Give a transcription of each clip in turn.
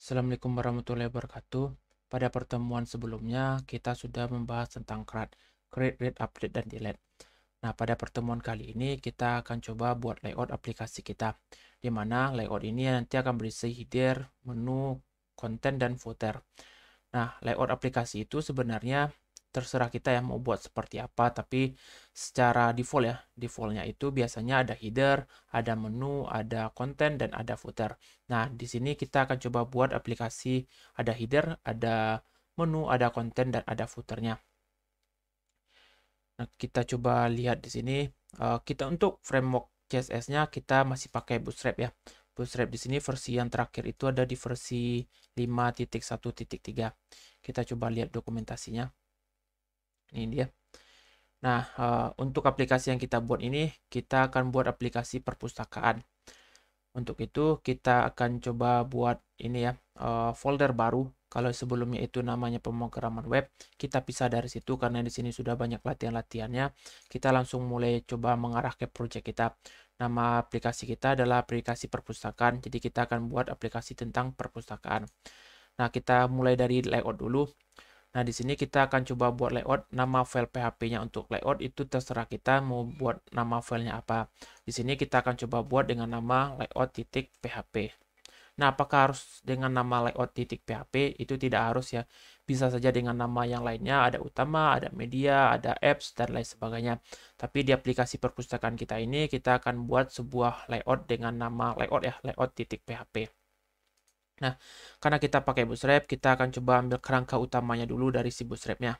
Assalamualaikum warahmatullahi wabarakatuh. Pada pertemuan sebelumnya, kita sudah membahas tentang create, read, update, dan delete. Nah, pada pertemuan kali ini, kita akan coba buat layout aplikasi kita, di mana layout ini nanti akan berisi header, menu, konten, dan footer. Nah, layout aplikasi itu sebenarnya terserah kita ya mau buat seperti apa, tapi secara default ya, defaultnya itu biasanya ada header, ada menu, ada konten, dan ada footer. Nah, di sini kita akan coba buat aplikasi ada header, ada menu, ada konten, dan ada footernya. Nah, kita coba lihat di sini. Kita untuk framework CSS-nya kita masih pakai Bootstrap ya. Bootstrap di sini versi yang terakhir itu ada di versi 5.1.3. Kita coba lihat dokumentasinya. Ini dia. Nah, untuk aplikasi yang kita buat ini, kita akan buat aplikasi perpustakaan. Untuk itu, kita akan coba buat ini ya, folder baru. Kalau sebelumnya itu namanya pemrograman web, kita pisah dari situ karena di sini sudah banyak latihan-latihannya. Kita langsung mulai coba mengarah ke project kita. Nama aplikasi kita adalah aplikasi perpustakaan, jadi kita akan buat aplikasi tentang perpustakaan. Nah, kita mulai dari layout dulu. Nah, di sini kita akan coba buat layout. Nama file PHP-nya untuk layout itu terserah kita mau buat nama filenya apa. Di sini kita akan coba buat dengan nama layout.php. Nah, apakah harus dengan nama layout.php? Itu tidak harus ya. Bisa saja dengan nama yang lainnya, ada utama, ada media, ada apps, dan lain sebagainya. Tapi di aplikasi perpustakaan kita ini, kita akan buat sebuah layout dengan nama layout ya, layout.php. Nah, karena kita pakai Bootstrap, kita akan coba ambil kerangka utamanya dulu dari si Bootstrap-nya.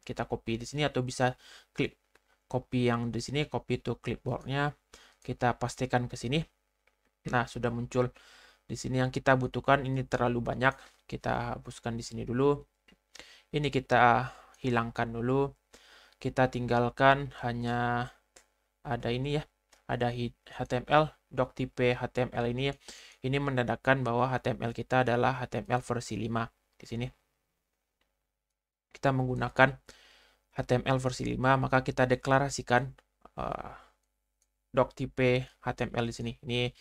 Kita copy di sini atau bisa klik copy yang di sini, copy to clipboard-nya. Kita pastikan ke sini. Nah, sudah muncul di sini yang kita butuhkan ini terlalu banyak. Kita hapuskan di sini dulu. Ini kita hilangkan dulu. Kita tinggalkan hanya ada ini ya. Ada HTML, doc tipe HTML ini ya. Ini menandakan bahwa HTML kita adalah HTML versi 5 di sini. Kita menggunakan HTML versi 5, maka kita deklarasikan doc tipe HTML di sini. Ini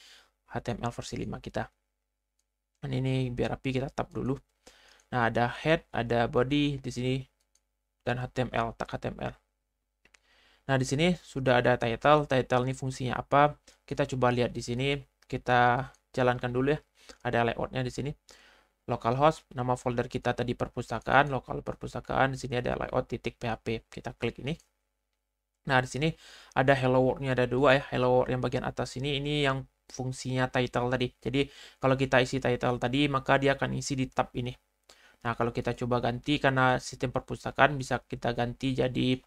HTML versi 5 kita. Dan ini biar rapi kita tab dulu. Nah, ada head, ada body di sini dan HTML, tag HTML. Nah, di sini sudah ada title. Title ini fungsinya apa? Kita coba lihat di sini. Kita jalankan dulu ya. Ada layoutnya di sini. Localhost, nama folder kita tadi perpustakaan, lokal perpustakaan. Di sini ada layout.php. Kita klik ini. Nah, di sini ada hello world-nya ada dua ya. Hello world yang bagian atas ini yang fungsinya title tadi. Jadi, kalau kita isi title tadi, maka dia akan isi di tab ini. Nah, kalau kita coba ganti karena sistem perpustakaan bisa kita ganti jadi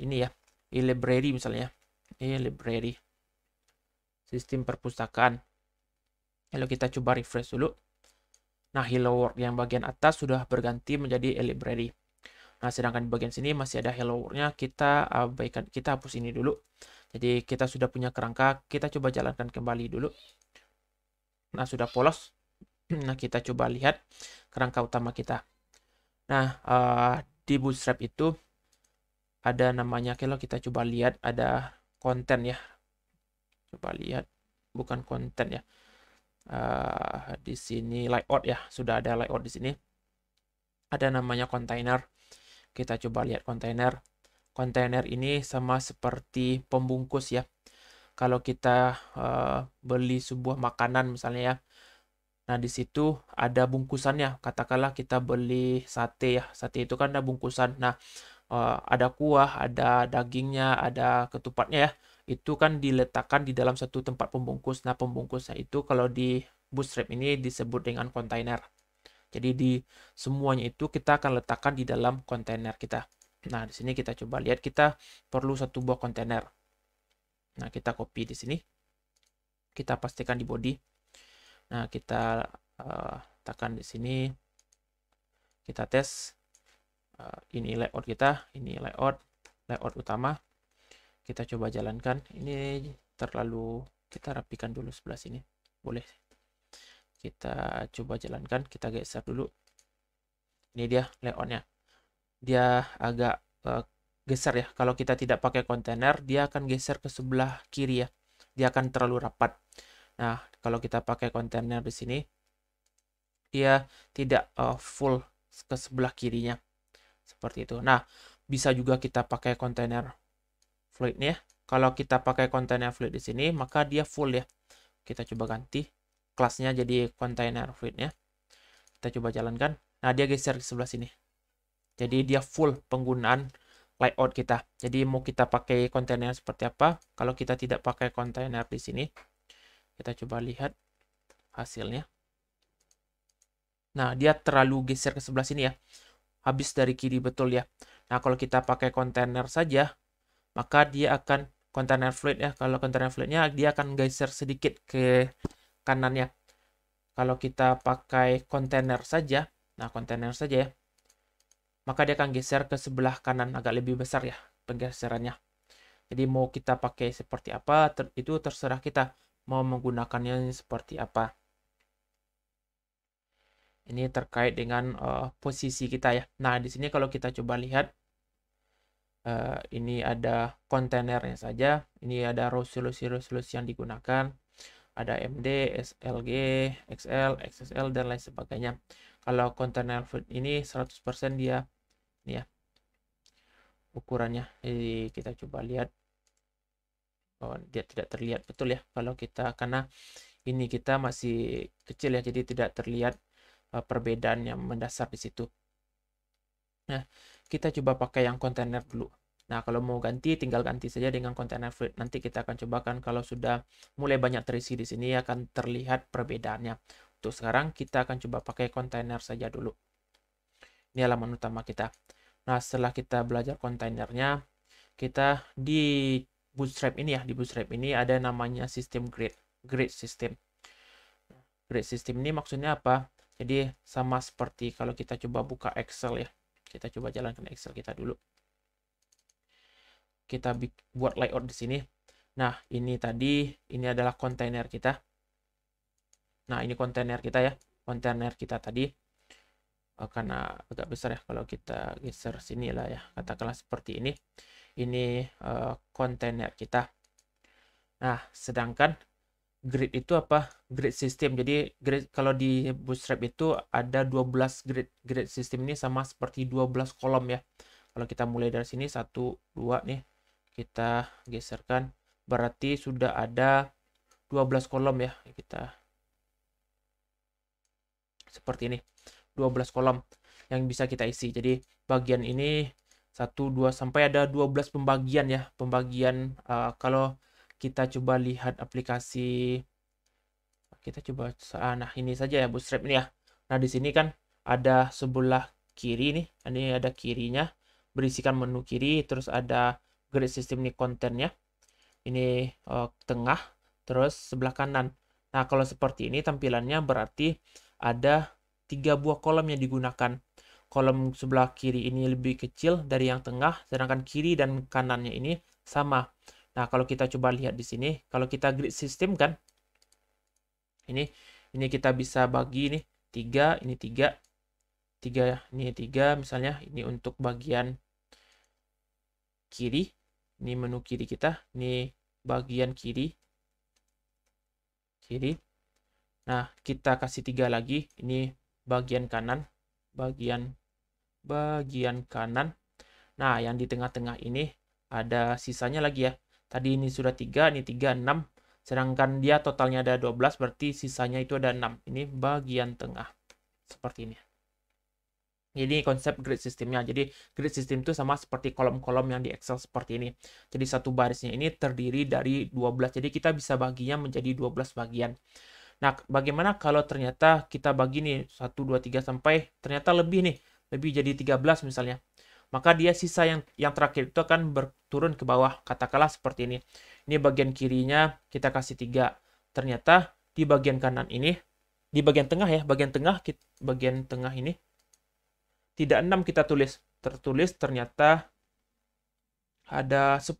ini ya, e-library misalnya. E-library. Sistem perpustakaan. Lalu kita coba refresh dulu. Nah, hello world yang bagian atas sudah berganti menjadi e-library. Nah, sedangkan di bagian sini masih ada hello world-nya, kita abaikan, kita hapus ini dulu. Jadi kita sudah punya kerangka, kita coba jalankan kembali dulu. Nah, sudah polos. Nah, kita coba lihat kerangka utama kita. Nah, di Bootstrap itu ada namanya, kalau kita coba lihat ada konten ya. Coba lihat, bukan konten ya. Di sini layout ya, sudah ada layout di sini. Ada namanya container. Kita coba lihat kontainer. Kontainer ini sama seperti pembungkus ya. Kalau kita beli sebuah makanan misalnya ya. Nah, di situ ada bungkusannya. Katakanlah kita beli sate ya. Sate itu kan ada bungkusan. Nah, ada kuah, ada dagingnya, ada ketupatnya ya. Itu kan diletakkan di dalam satu tempat pembungkus. Nah, pembungkusnya itu kalau di Bootstrap ini disebut dengan kontainer. Jadi di semuanya itu kita akan letakkan di dalam kontainer kita. Nah, di sini kita coba lihat kita perlu satu buah kontainer. Nah, kita copy di sini. Kita pastikan di body. Nah, kita tekan di sini. Kita tes. Ini layout kita, ini layout utama. Kita coba jalankan. Ini terlalu, kita rapikan dulu sebelah sini. Boleh. Kita coba jalankan, kita geser dulu. Ini dia layoutnya. Dia agak geser ya. Kalau kita tidak pakai kontainer, dia akan geser ke sebelah kiri ya. Dia akan terlalu rapat. Nah, kalau kita pakai kontainer di sini, dia tidak full ke sebelah kirinya. Seperti itu. Nah, bisa juga kita pakai kontainer fluidnya. Kalau kita pakai kontainer fluid di sini, maka dia full ya. Kita coba ganti kelasnya jadi kontainer fluidnya. Kita coba jalankan. Nah, dia geser ke sebelah sini. Jadi dia full penggunaan layout kita. Jadi mau kita pakai kontainer seperti apa? Kalau kita tidak pakai kontainer di sini, kita coba lihat hasilnya. Nah, dia terlalu geser ke sebelah sini ya. Habis dari kiri betul ya. Nah, kalau kita pakai kontainer saja, maka dia akan kontainer fluid ya. Kalau kontainer fluidnya dia akan geser sedikit ke kanannya. Kalau kita pakai kontainer saja, nah kontainer saja ya, maka dia akan geser ke sebelah kanan agak lebih besar ya penggeserannya. Jadi mau kita pakai seperti apa, itu terserah kita mau menggunakannya seperti apa. Ini terkait dengan posisi kita ya. Nah, di sini kalau kita coba lihat, ini ada kontainernya saja. Ini ada resolusi yang digunakan. Ada MD, SLG, XL, XSL, dan lain sebagainya. Kalau kontainer ini 100% dia ini ya ukurannya. Jadi kita coba lihat. Oh, dia tidak terlihat betul ya kalau kita, karena ini kita masih kecil ya, jadi tidak terlihat perbedaan yang mendasar di situ. Nah, kita coba pakai yang kontainer dulu. Nah, kalau mau ganti, tinggal ganti saja dengan kontainer fluid. Nanti kita akan cobakan kalau sudah mulai banyak terisi di sini akan terlihat perbedaannya. Untuk sekarang kita akan coba pakai kontainer saja dulu. Ini halaman utama kita. Nah, setelah kita belajar kontainernya, kita di Bootstrap ini ya, di Bootstrap ini ada namanya sistem grid system. Grid system ini maksudnya apa? Jadi sama seperti kalau kita coba buka Excel ya. Kita coba jalankan Excel kita dulu. Kita buat layout di sini. Nah, ini tadi, ini adalah kontainer kita. Nah, ini kontainer kita ya. Kontainer kita tadi. Karena agak besar ya, kalau kita geser sini lah ya. Katakanlah seperti ini. Ini kontainer kita. Nah, sedangkan grid itu apa? Grid system. Jadi grid, kalau di Bootstrap itu ada 12 grid. Grid system ini sama seperti 12 kolom ya. Kalau kita mulai dari sini 1, 2 nih. Kita geserkan, berarti sudah ada 12 kolom ya. Kita seperti ini, 12 kolom yang bisa kita isi. Jadi bagian ini 1, 2 sampai ada 12 pembagian ya. Pembagian kalau kita coba lihat aplikasi, kita coba, nah ini saja ya Bootstrap ini ya. Nah, di sini kan ada sebelah kiri nih, ini ada kirinya, berisikan menu kiri, terus ada grid system ini kontennya, ini tengah, terus sebelah kanan. Nah, kalau seperti ini tampilannya berarti ada 3 buah kolom yang digunakan. Kolom sebelah kiri ini lebih kecil dari yang tengah, sedangkan kiri dan kanannya ini sama. Nah, kalau kita coba lihat di sini, kalau kita grid system kan, ini kita bisa bagi nih 3, ini 3, ini 3 misalnya, ini untuk bagian kiri. Ini menu kiri kita, ini bagian kiri. Nah, kita kasih 3 lagi, ini bagian kanan, bagian kanan. Nah, yang di tengah-tengah ini ada sisanya lagi ya. Tadi ini sudah 3, ini 3, 6. Sedangkan dia totalnya ada 12, berarti sisanya itu ada 6. Ini bagian tengah. Seperti ini. Jadi konsep grid systemnya. Jadi grid system itu sama seperti kolom-kolom yang di Excel seperti ini. Jadi satu barisnya ini terdiri dari 12. Jadi kita bisa baginya menjadi 12 bagian. Nah, bagaimana kalau ternyata kita bagi nih 1, 2, 3 sampai ternyata lebih nih. Lebih jadi 13 misalnya. Maka dia sisa yang terakhir itu akan berturun ke bawah. Katakanlah seperti ini. Ini bagian kirinya kita kasih 3. Ternyata di bagian kanan ini, di bagian tengah ya, bagian tengah ini tidak 6 kita tulis. Tertulis ternyata ada 10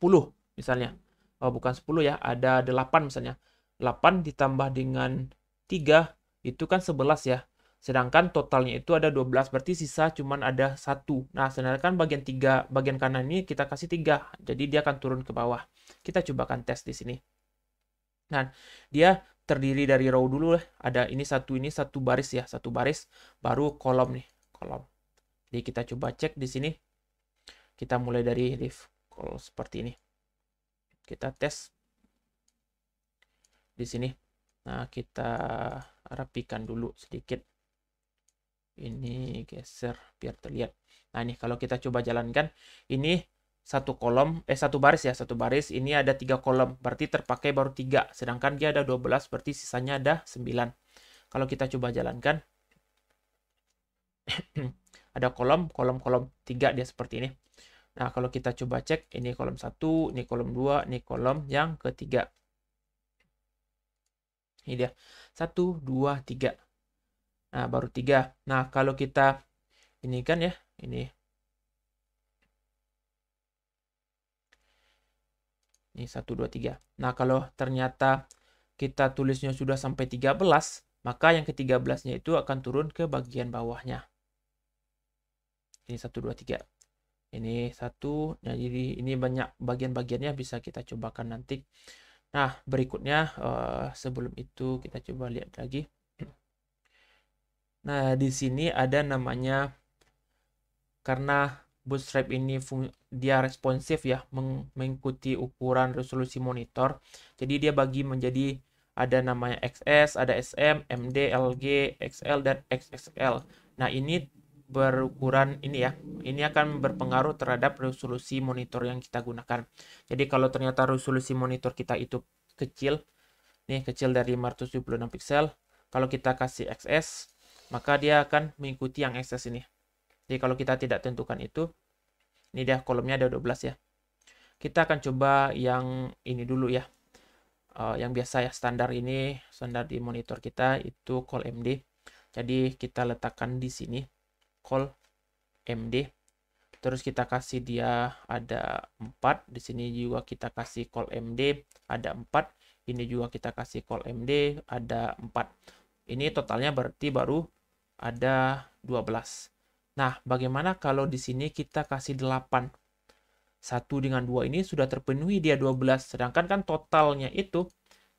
misalnya. Oh, bukan 10 ya, ada 8 misalnya. 8 ditambah dengan 3 itu kan 11 ya. Sedangkan totalnya itu ada 12, berarti sisa cuman ada 1. Nah, sedangkan bagian 3, bagian kanan ini kita kasih 3. Jadi dia akan turun ke bawah. Kita cobakan tes di sini. Nah, dia terdiri dari row dulu lah. Ada ini satu baris ya, satu baris, baru kolom nih, kolom. Jadi kita coba cek di sini. Kita mulai dari div call seperti ini. Kita tes di sini. Nah, kita rapikan dulu sedikit. Ini geser biar terlihat. Nah, ini kalau kita coba jalankan, ini satu kolom, satu baris ya, satu baris. Ini ada 3 kolom, berarti terpakai baru 3. Sedangkan dia ada 12, berarti sisanya ada 9. Kalau kita coba jalankan, ada kolom, 3 dia seperti ini. Nah, kalau kita coba cek, ini kolom 1, ini kolom 2, ini kolom yang ketiga. Ini dia, 1, 2, 3. Nah, baru 3. Nah, kalau kita ini kan ya, ini 1, 2, 3. Nah, kalau ternyata kita tulisnya sudah sampai 13, maka yang ke-13-nya itu akan turun ke bagian bawahnya. Ini 1, 2, 3. Ini 1. Nah, jadi ini banyak bagian-bagiannya, bisa kita cobakan nanti. Nah, berikutnya sebelum itu kita coba lihat lagi. Nah, di sini ada namanya, karena Bootstrap ini dia responsif ya, mengikuti ukuran resolusi monitor. Jadi dia bagi menjadi ada namanya XS, ada SM, MD, LG, XL, dan XXL. Nah, ini berukuran ini ya. Ini akan berpengaruh terhadap resolusi monitor yang kita gunakan. Jadi kalau ternyata resolusi monitor kita itu kecil, nih kecil dari 576 pixel, kalau kita kasih XS, maka dia akan mengikuti yang XS ini. Jadi kalau kita tidak tentukan itu, ini dia kolomnya ada 12 ya. Kita akan coba yang ini dulu ya. Yang biasa ya, standar ini, standar di monitor kita itu call MD. Jadi kita letakkan di sini call MD. Terus kita kasih dia ada 4. Di sini juga kita kasih call MD ada 4. Ini juga kita kasih call MD ada 4. Ini totalnya berarti baru ada 12. Nah, bagaimana kalau di sini kita kasih 8? 1 dengan 2 ini sudah terpenuhi dia 12. Sedangkan kan totalnya itu,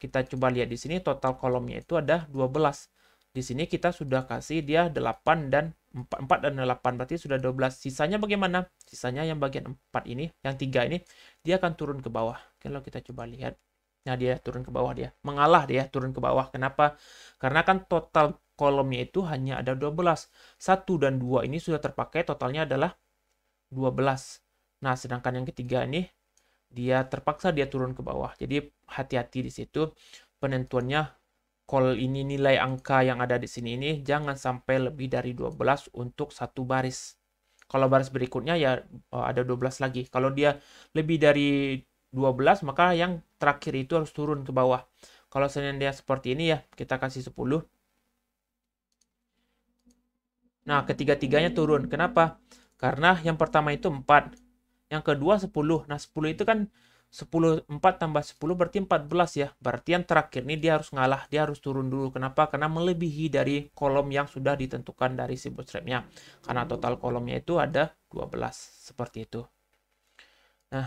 kita coba lihat di sini total kolomnya itu ada 12. Di sini kita sudah kasih dia 8 dan 4 dan 8, berarti sudah 12. Sisanya bagaimana? Sisanya yang bagian 4 ini, yang 3 ini, dia akan turun ke bawah. Kalau kita coba lihat, nah dia turun ke bawah, dia mengalah, dia turun ke bawah. Kenapa? Karena kan total kolomnya itu hanya ada 12. 1 dan 2 ini sudah terpakai, totalnya adalah 12. Nah, sedangkan yang ketiga ini dia terpaksa dia turun ke bawah. Jadi hati-hati di situ penentuannya. Call ini, nilai angka yang ada di sini ini jangan sampai lebih dari 12 untuk satu baris. Kalau baris berikutnya ya ada 12 lagi. Kalau dia lebih dari 12, maka yang terakhir itu harus turun ke bawah. Kalau seandainya dia seperti ini ya, kita kasih 10. Nah, ketiga-tiganya turun. Kenapa? Karena yang pertama itu 4. Yang kedua 10. Nah, 10 itu kan 10, 4 tambah 10 berarti 14 ya. Berarti yang terakhir ini dia harus ngalah. Dia harus turun dulu. Kenapa? Karena melebihi dari kolom yang sudah ditentukan dari si bootstrapnya. Karena total kolomnya itu ada 12. Seperti itu. Nah,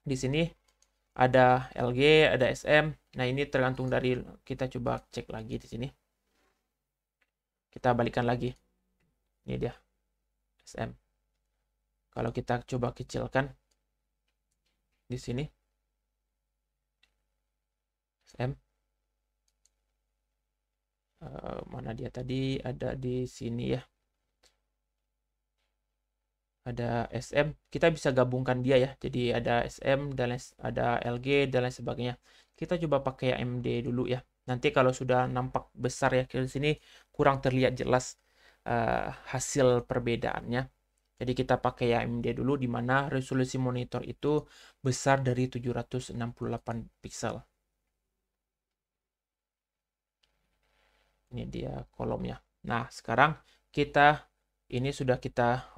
di sini ada LG, ada SM. Nah, ini tergantung dari, kita coba cek lagi di sini. Kita balikkan lagi. Ini dia SM. Kalau kita coba kecilkan di sini SM, mana dia tadi, ada di sini ya, ada SM. Kita bisa gabungkan dia ya, jadi ada SM dan ada LG dan lain sebagainya. Kita coba pakai AMD dulu ya. Nanti kalau sudah nampak besar ya, di sini kurang terlihat jelas hasil perbedaannya. Jadi kita pakai AMD dulu, di mana resolusi monitor itu besar dari 768 pixel. Ini dia kolomnya. Nah, sekarang ini sudah kita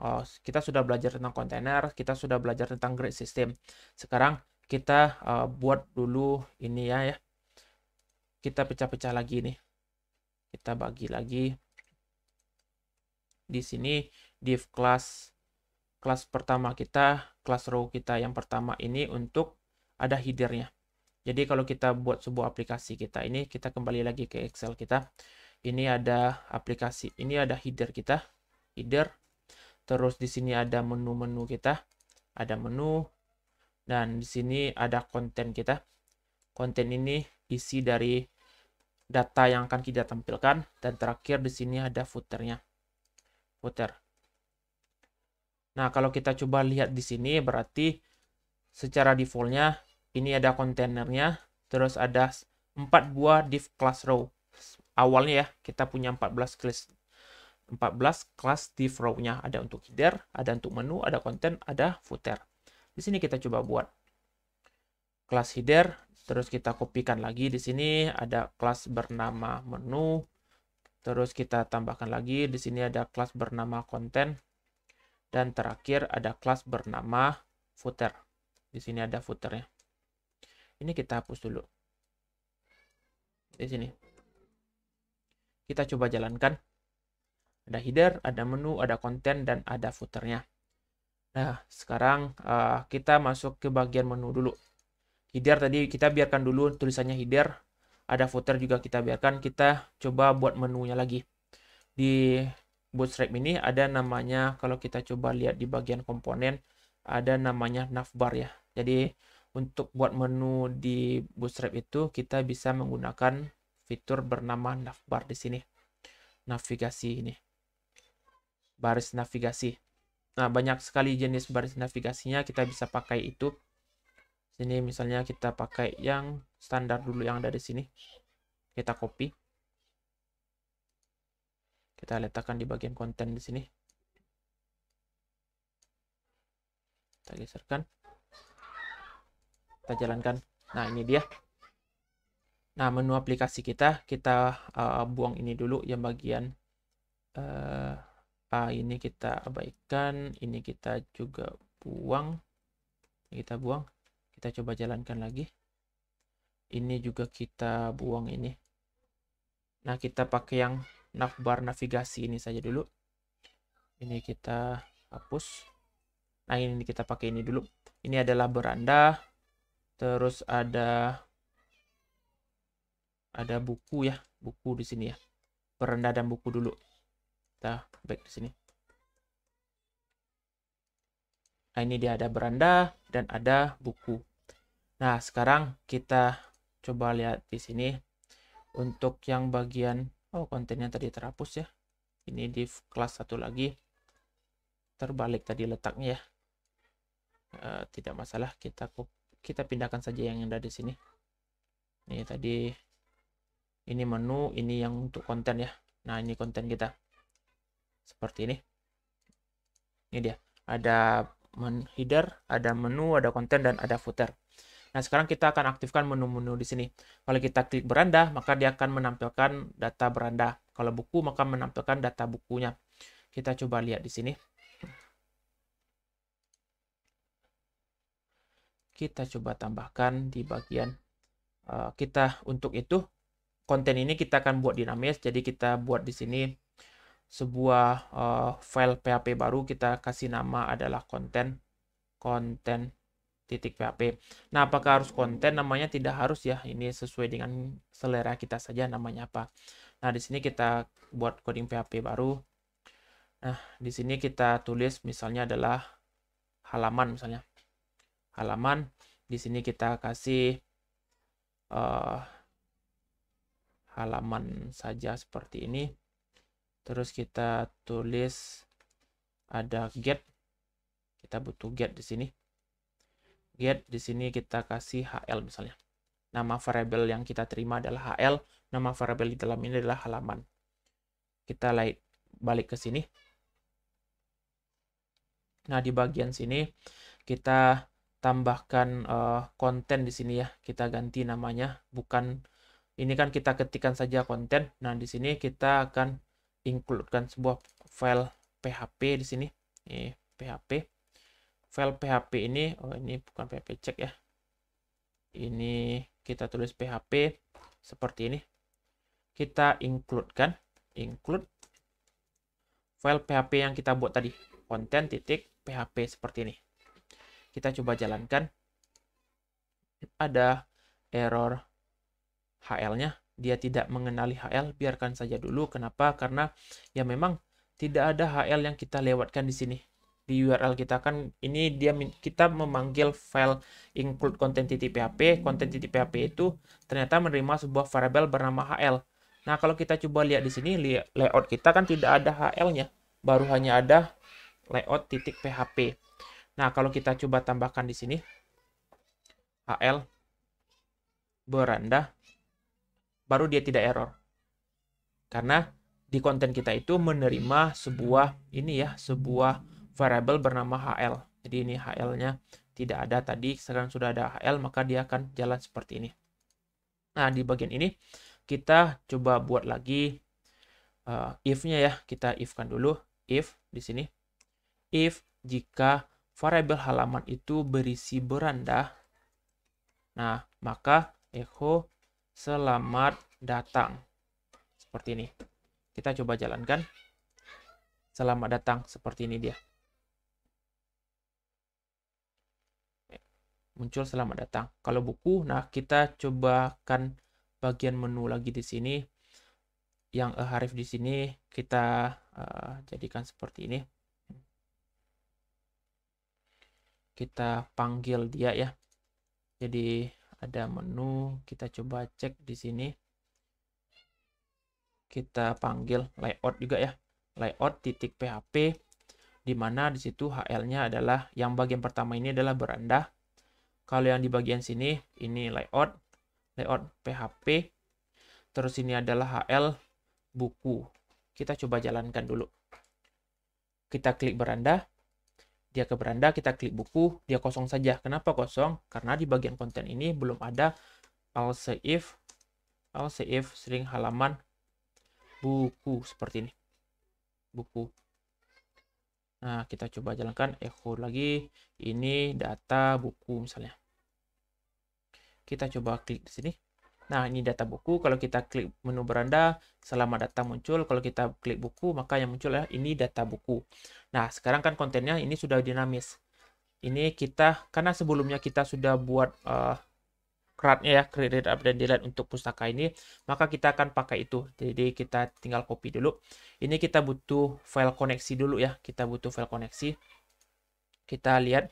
sudah belajar tentang kontainer, kita sudah belajar tentang grid system. Sekarang kita buat dulu ini ya. Kita pecah-pecah lagi nih. Kita bagi lagi. Di sini div kelas pertama kita, kelas row kita yang pertama ini untuk ada headernya. Jadi kalau kita buat sebuah aplikasi kita ini, kita kembali lagi ke Excel kita. Ini ada aplikasi, ini ada header kita, header. Terus di sini ada menu-menu kita, ada menu, dan di sini ada konten kita. Konten ini isi dari data yang akan kita tampilkan, dan terakhir di sini ada footernya, footer. Nah, kalau kita coba lihat di sini, berarti secara defaultnya ini ada kontainernya, terus ada 4 buah div class row. Awalnya ya, kita punya 14 kelas div row-nya. Ada untuk header, ada untuk menu, ada konten, ada footer. Di sini kita coba buat kelas header, terus kita kopikan lagi. Di sini ada kelas bernama menu, terus kita tambahkan lagi. Di sini ada kelas bernama konten, dan terakhir ada kelas bernama footer. Di sini ada footernya. Ini kita hapus dulu. Di sini. Kita coba jalankan. Ada header, ada menu, ada konten, dan ada footernya. Nah, sekarang kita masuk ke bagian menu dulu. Header tadi kita biarkan dulu tulisannya header. Ada footer juga kita biarkan. Kita coba buat menunya lagi. Di Bootstrap ini ada namanya, kalau kita coba lihat di bagian komponen, ada namanya navbar ya. Jadi untuk buat menu di Bootstrap itu kita bisa menggunakan fitur bernama navbar di sini. Navigasi ini. Baris navigasi. Nah, banyak sekali jenis baris navigasinya, kita bisa pakai itu. Sini misalnya kita pakai yang standar dulu yang ada di sini. Kita copy. Kita letakkan di bagian konten di sini. Kita geserkan. Kita jalankan. Nah, ini dia. Nah, menu aplikasi kita buang ini dulu yang bagian ini kita abaikan, ini kita juga buang. Kita buang. Kita coba jalankan lagi. Ini juga kita buang ini. Nah, kita pakai yang navbar navigasi ini saja dulu. Ini kita hapus. Nah, ini kita pakai ini dulu. Ini adalah beranda. Terus ada buku ya, buku di sini ya. Beranda dan buku dulu. Kita back di sini. Nah, ini dia ada beranda dan ada buku. Nah, sekarang kita coba lihat di sini. Untuk yang bagian kontennya tadi terhapus ya. Ini div kelas satu lagi. Terbalik tadi letaknya ya. Tidak masalah, kita pindahkan saja yang ada di sini. Ini tadi, ini menu, ini yang untuk konten ya. Nah, ini konten kita seperti ini. Ini dia, ada header, ada menu, ada konten, dan ada footer. Nah, sekarang kita akan aktifkan menu-menu di sini. Kalau kita klik beranda, maka dia akan menampilkan data beranda. Kalau buku, maka menampilkan data bukunya. Kita coba lihat di sini. Kita coba tambahkan di bagian kita. Untuk itu konten ini kita akan buat dinamis, jadi kita buat di sini sebuah file PHP baru. Kita kasih nama adalah konten.php. Nah, apakah harus konten? Namanya tidak harus ya, ini sesuai dengan selera kita saja namanya apa. Nah, di sini kita buat coding PHP baru. Nah, di sini kita tulis misalnya adalah halaman misalnya. Halaman, di sini kita kasih halaman saja seperti ini. Terus kita tulis ada get. Kita butuh get di sini. Get di sini kita kasih HL misalnya. Nama variabel yang kita terima adalah HL, nama variabel di dalam ini adalah halaman. Kita balik ke sini. Nah, di bagian sini kita tambahkan konten di sini ya. Kita ganti namanya, bukan ini kan kita ketikkan saja konten. Nah, di sini kita akan include-kan sebuah file PHP di sini. Ini PHP. File PHP ini, ini bukan PHP check ya. Ini kita tulis PHP seperti ini. Kita include-kan, include file PHP yang kita buat tadi, konten.php seperti ini. Kita coba jalankan. Ada error HL-nya. Dia tidak mengenali HL, biarkan saja dulu. Kenapa? Karena ya memang tidak ada HL yang kita lewatkan di sini. Di URL kita kan ini kita memanggil file include content.php. Content.php itu ternyata menerima sebuah variabel bernama HL. Nah, kalau kita coba lihat di sini layout kita kan tidak ada HL-nya, baru hanya ada layout.php. Nah, kalau kita coba tambahkan di sini HL beranda, baru dia tidak error. Karena di konten kita itu menerima sebuah variabel bernama HL. Jadi ini HL-nya tidak ada tadi, sekarang sudah ada HL, maka dia akan jalan seperti ini. Nah, di bagian ini kita coba buat lagi if-nya ya. Kita if-kan dulu. If di sini. If jika variabel halaman itu berisi beranda, nah, maka echo selamat datang. Seperti ini. Kita coba jalankan. Selamat datang, seperti ini dia. Muncul selamat datang. Kalau buku, nah kita cobakan bagian menu lagi di sini. Yang Ahref di sini kita jadikan seperti ini. Kita panggil dia ya. Jadi ada menu, kita coba cek di sini. Kita panggil layout juga ya. Layout.php, di mana di situ HL-nya adalah yang bagian pertama ini adalah beranda. Kalau yang di bagian sini ini layout PHP. Terus ini adalah HL buku. Kita coba jalankan dulu. Kita klik beranda, dia ke beranda, kita klik buku, dia kosong saja. Kenapa kosong? Karena di bagian konten ini belum ada else if string halaman buku seperti ini. Buku. Nah, kita coba jalankan echo lagi. Ini data buku misalnya. Kita coba klik di sini. Nah, ini data buku. Kalau kita klik menu beranda, selamat datang muncul. Kalau kita klik buku, maka yang muncul ya ini data buku. Nah, sekarang kan kontennya ini sudah dinamis. Ini kita, karena sebelumnya kita sudah buat CRUD-nya ya, create, read, update, delete untuk pustaka ini, maka kita akan pakai itu. Jadi kita tinggal copy dulu. Ini kita butuh file koneksi dulu ya. Kita butuh file koneksi. Kita lihat,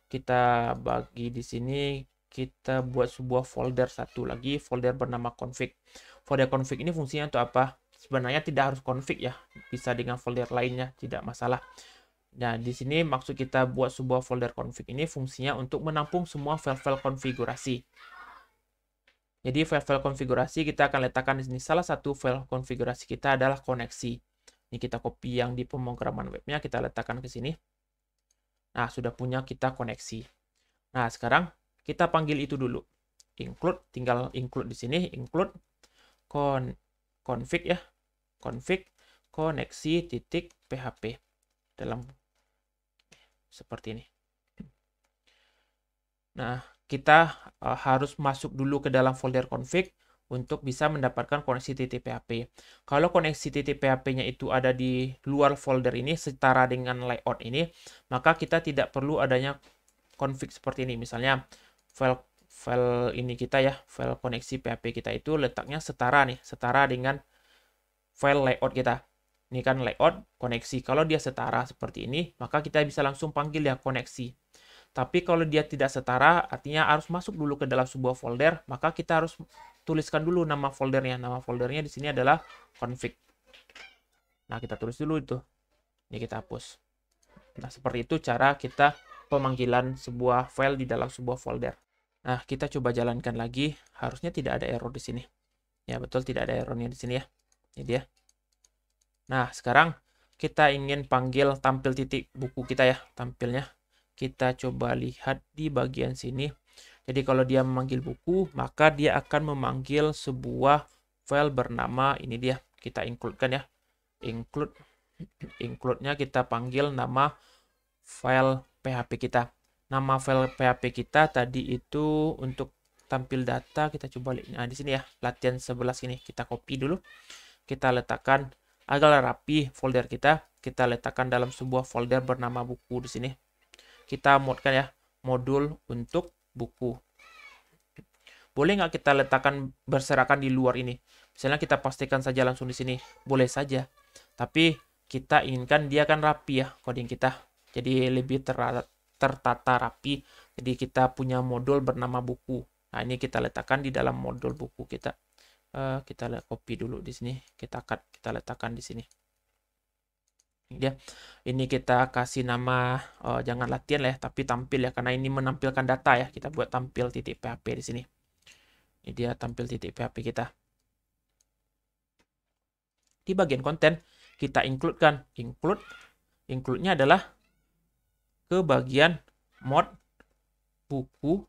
kita bagi di sini, kita buat sebuah folder satu lagi, folder bernama config. Folder config ini fungsinya untuk apa? Sebenarnya tidak harus config ya, bisa dengan folder lainnya, tidak masalah. Nah, di sini maksud kita buat sebuah folder config ini fungsinya untuk menampung semua file-file konfigurasi. Jadi file-file konfigurasi kita akan letakkan di sini. Salah satu file konfigurasi kita adalah koneksi. Ini kita copy yang di pemrograman webnya, kita letakkan ke sini. Nah, sudah punya kita koneksi. Nah, sekarang kita panggil itu dulu. Include, tinggal include di sini, include config ya. Config koneksi titik php dalam seperti ini. Nah, kita harus masuk dulu ke dalam folder config untuk bisa mendapatkan koneksi .php. Kalau koneksi .php-nya itu ada di luar folder ini setara dengan layout ini, maka kita tidak perlu adanya config seperti ini. Misalnya file ini kita ya, file koneksi PHP kita itu letaknya setara nih, setara dengan file layout kita. Ini kan layout koneksi. Kalau dia setara seperti ini, maka kita bisa langsung panggil ya koneksi. Tapi kalau dia tidak setara, artinya harus masuk dulu ke dalam sebuah folder, maka kita harus tuliskan dulu nama foldernya. Nama foldernya di sini adalah config. Nah, kita tulis dulu itu. Ini kita hapus. Nah, seperti itu cara kita pemanggilan sebuah file di dalam sebuah folder. Nah, kita coba jalankan lagi. Harusnya tidak ada error di sini. Ya, betul tidak ada errornya di sini ya. Ini dia. Nah, sekarang kita ingin panggil tampil titik buku kita ya, tampilnya. Kita coba lihat di bagian sini. Jadi kalau dia memanggil buku, maka dia akan memanggil sebuah file bernama, ini dia, kita include-kan ya. Include-nya kita panggil nama file PHP kita. Nama file PHP kita tadi itu untuk tampil data, kita coba lihat. Nah, di sini ya, latihan 11 ini. Kita copy dulu. Kita letakkan agar rapi folder kita letakkan dalam sebuah folder bernama buku di sini. Kita modkan ya, modul untuk buku. Boleh nggak kita letakkan berserakan di luar ini? Misalnya kita pastikan saja langsung di sini, boleh saja. Tapi kita inginkan dia kan rapi ya coding kita. Jadi lebih tertata rapi. Jadi kita punya modul bernama buku. Nah, ini kita letakkan di dalam modul buku kita. Kita copy dulu di sini, kita cut, kita letakkan di sini. Ya, ini kita kasih nama jangan latihan lah ya, tapi tampil ya, karena ini menampilkan data ya. Kita buat tampil titik PHP di sini. Ini dia tampil titik PHP kita. Di bagian konten kita include-kan, include-nya adalah ke bagian mod buku.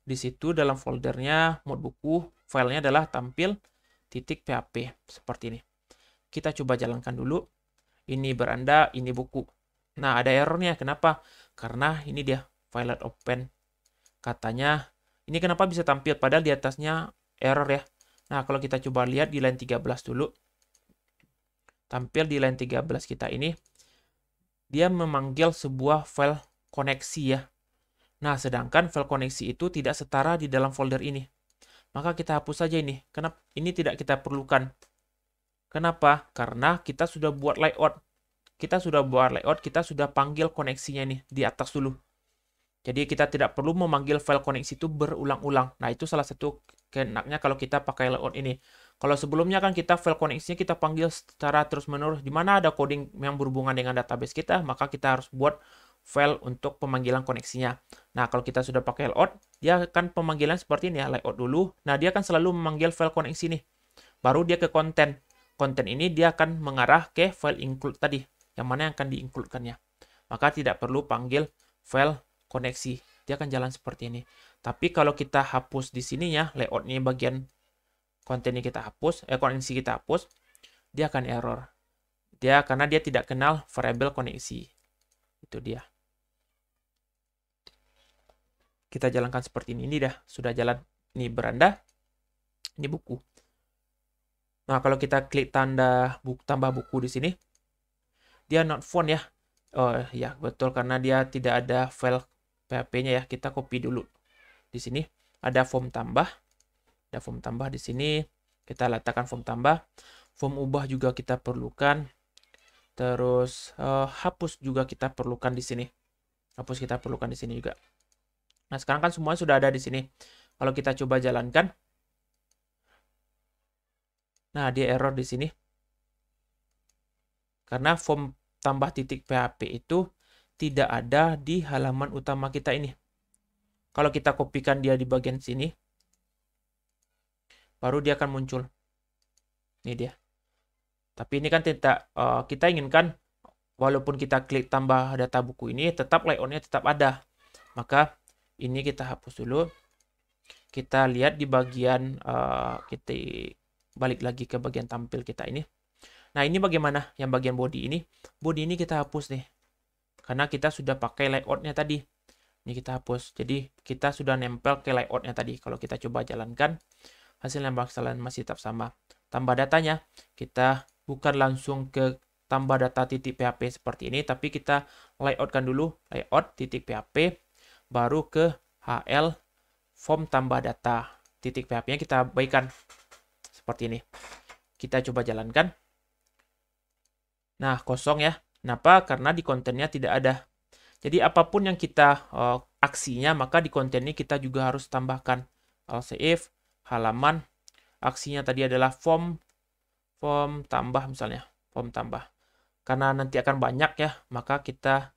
Di situ dalam foldernya mod buku, filenya adalah tampil titik PHP seperti ini. Kita coba jalankan dulu. Ini beranda, ini buku. Nah, ada errornya. Kenapa? Karena ini dia file open. Katanya ini kenapa bisa tampil padahal di atasnya error ya. Nah, kalau kita coba lihat di line 13 dulu. Tampil di line 13 kita ini. Dia memanggil sebuah file koneksi ya. Nah, sedangkan file koneksi itu tidak setara di dalam folder ini. Maka kita hapus saja ini. Kenapa? Ini tidak kita perlukan. Kenapa? Karena kita sudah buat layout. Kita sudah panggil koneksinya nih di atas dulu. Jadi kita tidak perlu memanggil file koneksi itu berulang-ulang. Nah, itu salah satu keenaknya kalau kita pakai layout ini. Kalau sebelumnya kan kita file koneksinya kita panggil secara terus-menerus. Di mana ada coding yang berhubungan dengan database kita, maka kita harus buat file untuk pemanggilan koneksinya. Nah, kalau kita sudah pakai layout, dia akan pemanggilan seperti ini ya, layout dulu. Nah, dia akan selalu memanggil file koneksi nih. Baru dia ke konten. Konten ini dia akan mengarah ke file include tadi, yang mana yang akan di-include-kannya. Maka tidak perlu panggil file koneksi. Dia akan jalan seperti ini. Tapi kalau kita hapus di sininya, layoutnya bagian kontennya kita hapus, koneksi kita hapus, dia akan error. Karena dia tidak kenal variabel koneksi. Itu dia. Kita jalankan seperti ini. Ini dah sudah jalan. Ini beranda. Ini buku. Nah, kalau kita klik tanda tambah buku di sini, dia not found ya. Oh ya, betul, karena dia tidak ada file PHP-nya ya. Kita copy dulu. Di sini ada form tambah. Ada form tambah di sini. Kita letakkan form tambah. Form ubah juga kita perlukan. Terus hapus juga kita perlukan di sini. Hapus kita perlukan di sini juga. Nah, sekarang kan semuanya sudah ada di sini. Kalau kita coba jalankan, nah, dia error di sini. Karena form tambah titik PHP itu tidak ada di halaman utama kita ini. Kalau kita kopikan dia di bagian sini, baru dia akan muncul. Ini dia. Tapi ini kan tidak, kita inginkan walaupun kita klik tambah data buku ini, tetap layoutnya tetap ada. Maka ini kita hapus dulu. Kita lihat di bagian, kita balik lagi ke bagian tampil kita ini. Nah, ini bagaimana? Yang bagian body ini. Body ini kita hapus nih. Karena kita sudah pakai layoutnya tadi. Ini kita hapus. Jadi, kita sudah nempel ke layoutnya tadi. Kalau kita coba jalankan, hasilnya bakalan masih tetap sama. Tambah datanya, kita bukan langsung ke tambah data titik PHP seperti ini, tapi kita layoutkan dulu. Layout titik PHP, baru ke HL form tambah data. Titik PHP-nya kita baikkan. Seperti ini. Kita coba jalankan. Nah, kosong ya. Kenapa? Karena di kontennya tidak ada. Jadi apapun yang kita aksinya, maka di konten ini kita juga harus tambahkan. Save, halaman, aksinya tadi adalah form tambah misalnya. Form tambah. Karena nanti akan banyak ya, maka kita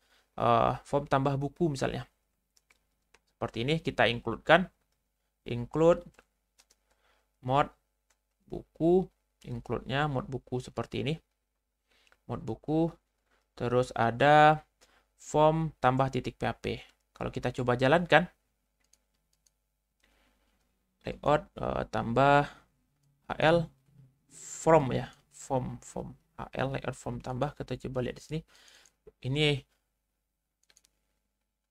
form tambah buku misalnya. Seperti ini, kita include-kan. Include mod buku. Include-nya mod buku seperti ini. Mod buku, terus ada form tambah titik PHP. Kalau kita coba jalankan, layout tambah HL form ya, form HL layout form tambah. Kita coba lihat di sini. Ini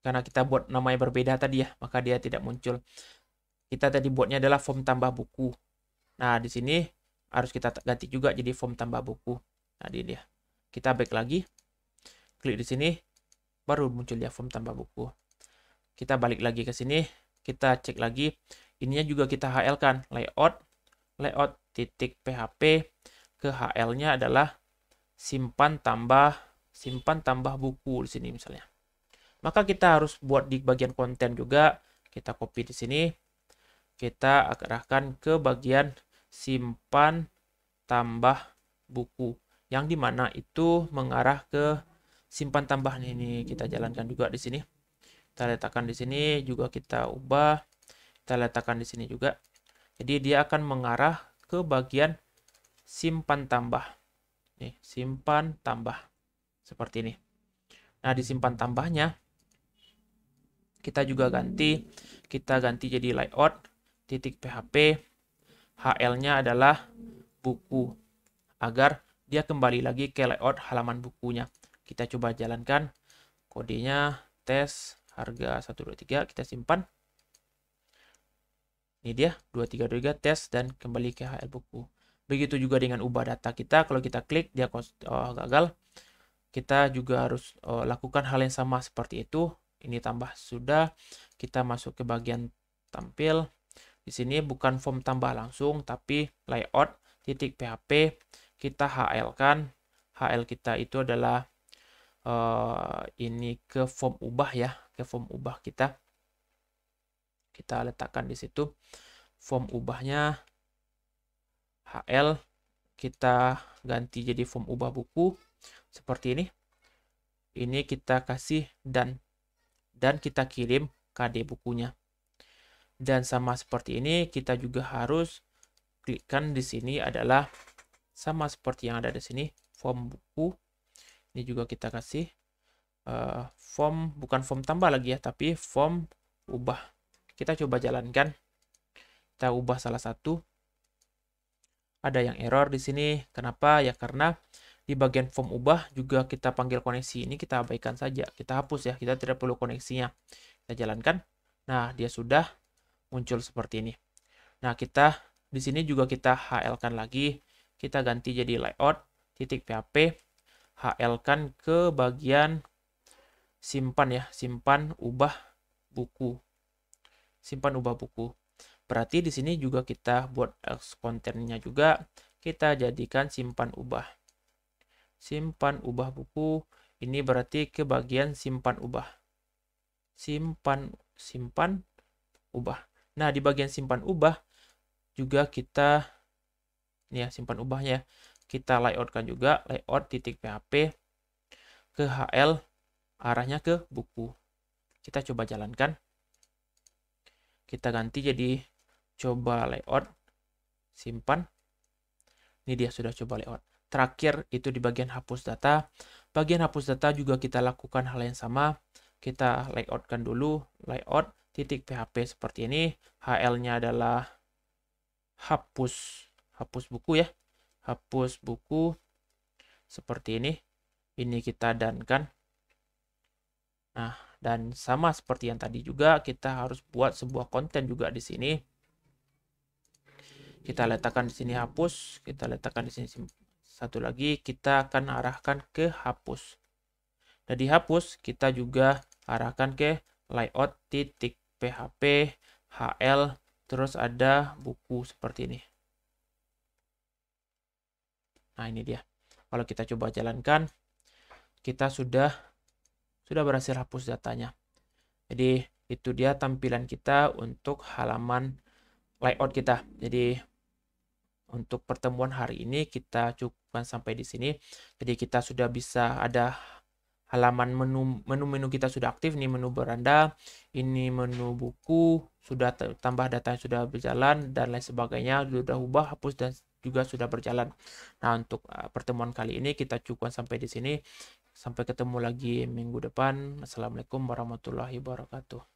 karena kita buat namanya berbeda tadi ya, maka dia tidak muncul. Kita tadi buatnya adalah form tambah buku. Nah, di sini harus kita ganti juga jadi form tambah buku. Nah, ini dia. Kita back lagi, klik di sini, baru muncul ya form tambah buku. Kita balik lagi ke sini, kita cek lagi. ininya juga kita HL kan, layout titik PHP ke HL-nya adalah simpan tambah buku di sini misalnya. Maka kita harus buat di bagian konten juga, kita copy di sini, kita arahkan ke bagian simpan tambah buku, yang dimana itu mengarah ke simpan tambah. Ini kita jalankan juga di sini. Kita letakkan di sini juga, kita ubah, kita letakkan di sini juga. Jadi dia akan mengarah ke bagian simpan tambah. Nih, simpan tambah seperti ini. Nah, di simpan tambahnya kita juga ganti, jadi layout titik PHP, HL-nya adalah buku, agar dia kembali lagi ke layout halaman bukunya. Kita coba jalankan kodenya, tes harga 123, kita simpan. Ini dia 2323 tes dan kembali ke HL buku. Begitu juga dengan ubah data kita, kalau kita klik dia gagal. Kita juga harus lakukan hal yang sama seperti itu. Ini tambah sudah, kita masuk ke bagian tampil. Di sini bukan form tambah langsung, tapi layout titik PHP, kita HL kan. HL kita itu adalah ini ke form ubah ya, ke form ubah kita. Kita letakkan di situ form ubahnya, HL kita ganti jadi form ubah buku seperti ini. Ini kita kasih dan kita kirim KD bukunya. Dan sama seperti ini, kita juga harus klikkan di sini adalah sama seperti yang ada di sini, form buku. Ini juga kita kasih form, bukan form tambah lagi ya, tapi form ubah. Kita coba jalankan. Kita ubah salah satu. Ada yang error di sini. Kenapa? Ya karena di bagian form ubah juga kita panggil koneksi. Ini kita abaikan saja. Kita hapus ya. Kita tidak perlu koneksinya. Kita jalankan. Nah, dia sudah muncul seperti ini. Nah, kita di sini juga kita HL-kan lagi. Kita ganti jadi layout titik PHP. HL-kan ke bagian simpan ya. Simpan ubah buku. Simpan ubah buku. Berarti di sini juga kita buat kontennya juga, kita jadikan simpan ubah. Simpan ubah buku, ini berarti ke bagian simpan ubah. Simpan ubah. Nah, di bagian simpan ubah juga kita, ini ya simpan ubahnya, kita layoutkan juga, layout titik PHP ke HL, arahnya ke buku. Kita coba jalankan. Kita ganti jadi coba layout, simpan. Ini dia sudah coba layout. Terakhir itu di bagian hapus data. Bagian hapus data juga kita lakukan hal yang sama. Kita layoutkan dulu, layout titik PHP seperti ini. HL-nya adalah hapus buku ya. Hapus buku seperti ini. Ini kita dankan. Nah, dan sama seperti yang tadi juga, kita harus buat sebuah konten juga di sini. Kita letakkan di sini hapus, kita letakkan di sini satu lagi, kita akan arahkan ke hapus. Dan di hapus kita juga arahkan ke layout titik PHP, HL, terus ada buku seperti ini. Nah, ini dia. Kalau kita coba jalankan, kita sudah berhasil hapus datanya. Jadi itu dia tampilan kita untuk halaman layout kita. Jadi untuk pertemuan hari ini kita cukupkan sampai di sini. Jadi kita sudah bisa ada halaman menu kita sudah aktif nih, menu beranda, ini menu buku, sudah tambah data yang sudah berjalan dan lain sebagainya, sudah ubah, hapus dan juga sudah berjalan. Nah, untuk pertemuan kali ini kita cukupkan sampai di sini. Sampai ketemu lagi minggu depan. Assalamualaikum warahmatullahi wabarakatuh.